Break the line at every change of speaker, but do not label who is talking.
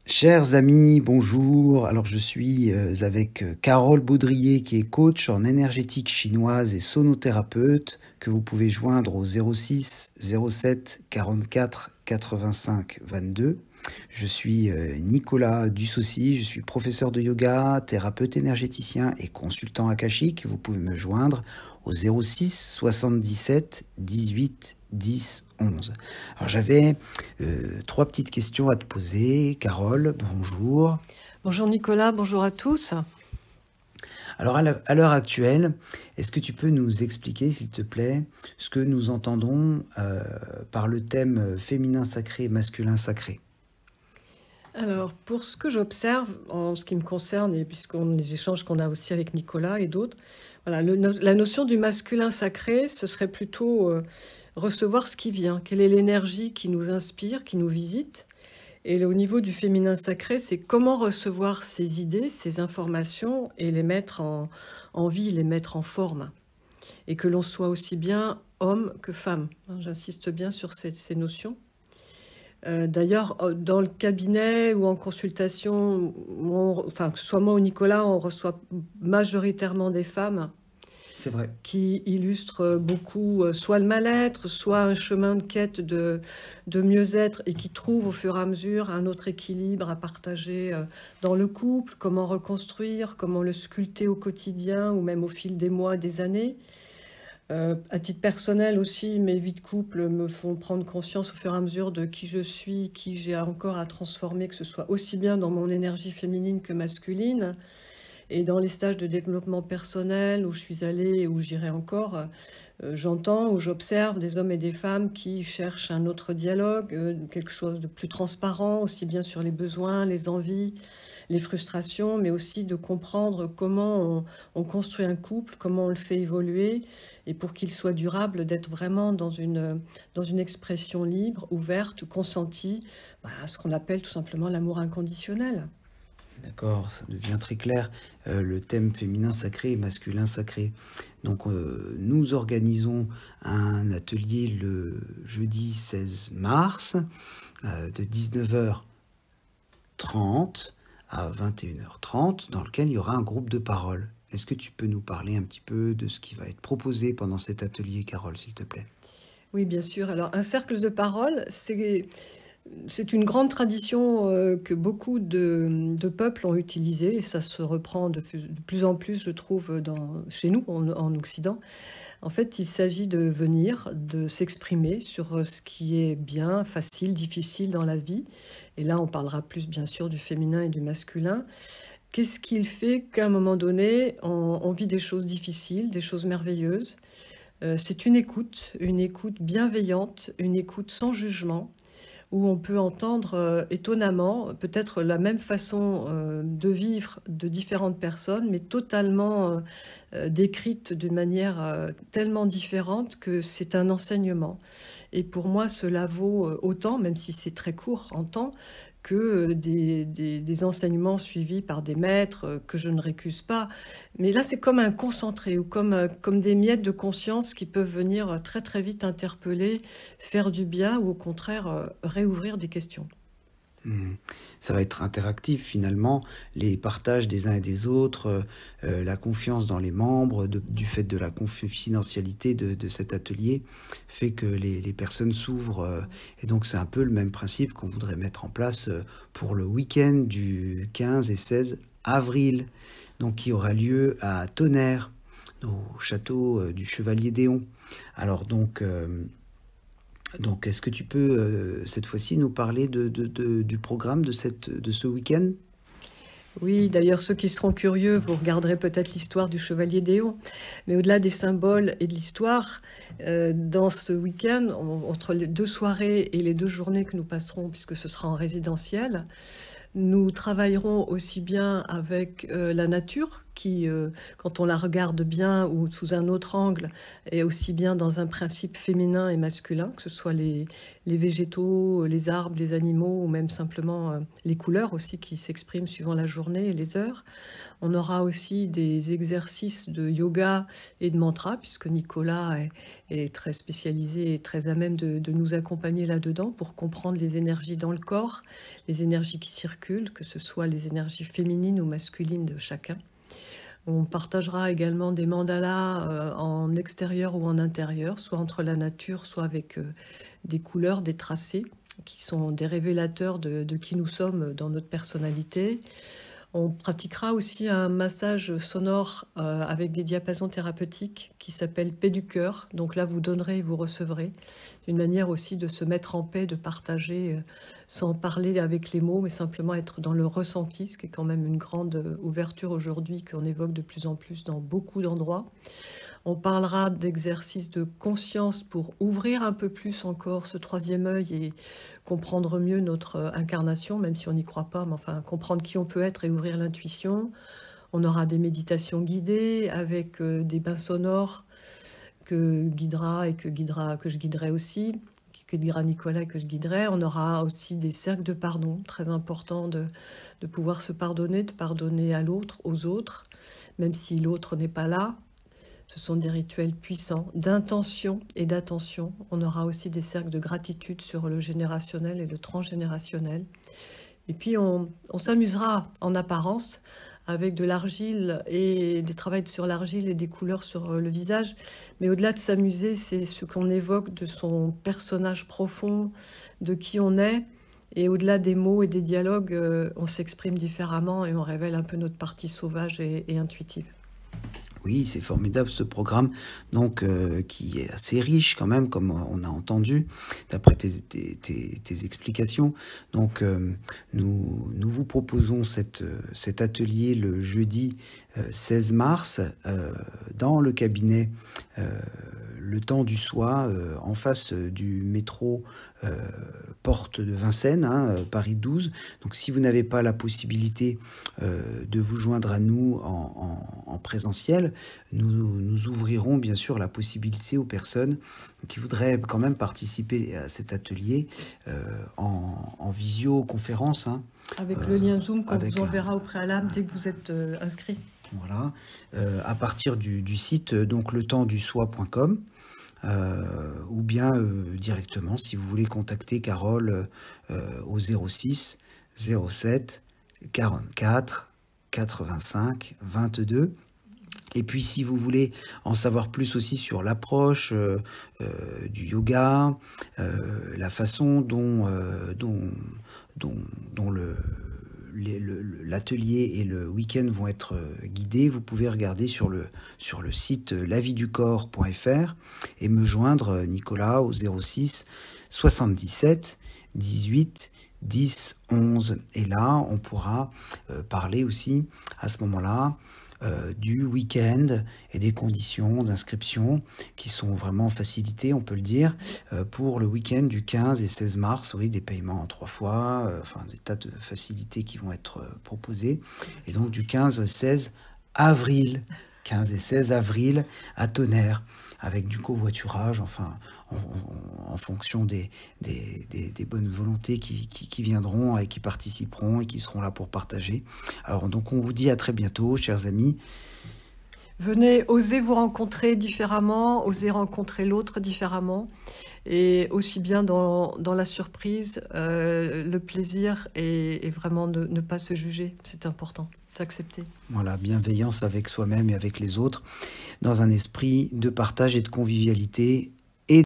Chers amis, bonjour. Alors je suis avec Carole Baudrier qui est coach en énergétique chinoise et sonothérapeute que vous pouvez joindre au 06 07 44 85 22. Je suis Nicolas Dussaucy, je suis professeur de yoga, thérapeute énergéticien et consultant akashique. Vous pouvez me joindre au 06 77 18 10 11. Alors j'avais 3 petites questions à te poser. Carole, bonjour.
Bonjour Nicolas, bonjour à tous.
Alors à l'heure actuelle, est-ce que tu peux nous expliquer, s'il te plaît, ce que nous entendons par le thème féminin sacré et masculin sacré?
Alors, pour ce que j'observe, en ce qui me concerne, et puisqu'on les échanges qu'on a aussi avec Nicolas et d'autres, voilà, la notion du masculin sacré, ce serait plutôt recevoir ce qui vient. Quelle est l'énergie qui nous inspire, qui nous visite? Et au niveau du féminin sacré, c'est comment recevoir ces idées, ces informations et les mettre en vie, les mettre en forme. Et que l'on soit aussi bien homme que femme. J'insiste bien sur ces notions. D'ailleurs, dans le cabinet ou en consultation, enfin, que ce soit moi ou Nicolas, on reçoit majoritairement des femmes.
C'est vrai.
Qui illustrent beaucoup soit le mal-être, soit un chemin de quête de mieux-être et qui trouvent au fur et à mesure un autre équilibre à partager dans le couple, comment reconstruire, comment le sculpter au quotidien ou même au fil des mois et des années. À titre personnel aussi, mes vies de couple me font prendre conscience au fur et à mesure de qui je suis, qui j'ai encore à transformer, que ce soit aussi bien dans mon énergie féminine que masculine. Et dans les stages de développement personnel où je suis allée et où j'irai encore, j'entends ou j'observe des hommes et des femmes qui cherchent un autre dialogue, quelque chose de plus transparent, aussi bien sur les besoins, les envies, les frustrations, mais aussi de comprendre comment on construit un couple, comment on le fait évoluer, et pour qu'il soit durable, d'être vraiment dans une expression libre, ouverte, consentie, à ce qu'on appelle tout simplement l'amour inconditionnel.
D'accord, ça devient très clair, le thème féminin sacré et masculin sacré. Donc nous organisons un atelier le jeudi 16 mars de 19h30 à 21h30 dans lequel il y aura un groupe de parole. Est-ce que tu peux nous parler un petit peu de ce qui va être proposé pendant cet atelier, Carole, s'il te plaît?
Oui, bien sûr. Alors, un cercle de parole, c'est une grande tradition que beaucoup de peuples ont utilisée, et ça se reprend de plus en plus, je trouve, chez nous, en Occident. En fait, il s'agit de venir, de s'exprimer sur ce qui est bien, facile, difficile dans la vie. Et là, on parlera plus, bien sûr, du féminin et du masculin. Qu'est-ce qui fait qu'à un moment donné, on vit des choses difficiles, des choses merveilleuses? C'est une écoute bienveillante, une écoute sans jugement, où on peut entendre étonnamment peut-être la même façon de vivre de différentes personnes, mais totalement décrite d'une manière tellement différente que c'est un enseignement. Et pour moi, cela vaut autant, même si c'est très court en temps, que des enseignements suivis par des maîtres que je ne récuse pas. Mais là, c'est comme un concentré ou comme des miettes de conscience qui peuvent venir très très vite interpeller, faire du bien ou au contraire réouvrir des questions.
Ça va être interactif finalement, les partages des uns et des autres, la confiance dans les membres, du fait de la confidentialité de cet atelier, fait que les personnes s'ouvrent. Et donc c'est un peu le même principe qu'on voudrait mettre en place pour le week-end du 15 et 16 avril, donc qui aura lieu à Tonnerre, au château du Chevalier d'Éon. Alors donc, est-ce que tu peux, cette fois-ci, nous parler du programme de ce week-end?
Oui, d'ailleurs, ceux qui seront curieux, vous regarderez peut-être l'histoire du Chevalier d'Éon. Mais au-delà des symboles et de l'histoire, dans ce week-end, entre les 2 soirées et les 2 journées que nous passerons, puisque ce sera en résidentiel, nous travaillerons aussi bien avec la nature, qui, quand on la regarde bien ou sous un autre angle, est aussi bien dans un principe féminin et masculin, que ce soit les végétaux, les arbres, les animaux, ou même simplement les couleurs aussi qui s'expriment suivant la journée et les heures. On aura aussi des exercices de yoga et de mantra, puisque Nicolas est très spécialisé et très à même de nous accompagner là-dedans pour comprendre les énergies dans le corps, les énergies qui circulent, que ce soit les énergies féminines ou masculines de chacun. On partagera également des mandalas en extérieur ou en intérieur, soit entre la nature, soit avec des couleurs, des tracés, qui sont des révélateurs de qui nous sommes dans notre personnalité. On pratiquera aussi un massage sonore avec des diapasons thérapeutiques qui s'appelle Paix du cœur. Donc là, vous donnerez et vous recevrez. C'est une manière aussi de se mettre en paix, de partager sans parler avec les mots, mais simplement être dans le ressenti, ce qui est quand même une grande ouverture aujourd'hui qu'on évoque de plus en plus dans beaucoup d'endroits. On parlera d'exercices de conscience pour ouvrir un peu plus encore ce troisième œil et comprendre mieux notre incarnation, même si on n'y croit pas, mais enfin comprendre qui on peut être et ouvrir l'intuition. On aura des méditations guidées avec des bains sonores que je guiderai aussi, que guidera Nicolas et que je guiderai. On aura aussi des cercles de pardon, très important de pouvoir se pardonner, de pardonner à l'autre, aux autres, même si l'autre n'est pas là. Ce sont des rituels puissants d'intention et d'attention. On aura aussi des cercles de gratitude sur le générationnel et le transgénérationnel. Et puis on s'amusera en apparence avec de l'argile et des travaux sur l'argile et des couleurs sur le visage. Mais au-delà de s'amuser, c'est ce qu'on évoque de son personnage profond, de qui on est. Et au-delà des mots et des dialogues, on s'exprime différemment et on révèle un peu notre partie sauvage et intuitive.
Oui, c'est formidable ce programme, donc qui est assez riche quand même, comme on a entendu, d'après tes explications. Donc nous vous proposons cet atelier le jeudi 16 mars dans le cabinet Le Temps du Soi, en face du métro Porte de Vincennes, Paris 12. Donc si vous n'avez pas la possibilité de vous joindre à nous en présentiel, nous ouvrirons bien sûr la possibilité aux personnes qui voudraient quand même participer à cet atelier en visioconférence.
Avec le lien Zoom qu'on vous enverra au préalable dès que vous êtes inscrit.
Voilà, à partir du site donc letempsdusoi.com. Ou bien directement si vous voulez contacter Carole au 06 07 44 85 22. Et puis si vous voulez en savoir plus aussi sur l'approche du yoga, la façon dont l'atelier et le week-end vont être guidés, vous pouvez regarder sur le site laviducorps.fr et me joindre, Nicolas, au 06 77 18 10 11. Et là, on pourra parler aussi à ce moment-là du week-end et des conditions d'inscription qui sont vraiment facilitées, on peut le dire, pour le week-end du 15 et 16 mars, oui, des paiements en 3 fois, enfin des tas de facilités qui vont être proposées. Et donc du 15 et 16 avril à Tonnerre, avec du covoiturage, enfin en fonction des bonnes volontés qui viendront et qui participeront et qui seront là pour partager. Alors donc on vous dit à très bientôt, chers amis.
Venez, osez vous rencontrer différemment, osez rencontrer l'autre différemment, et aussi bien dans la surprise, le plaisir et vraiment ne pas se juger, c'est important. S'accepter.
Voilà, bienveillance avec soi-même et avec les autres, dans un esprit de partage et de convivialité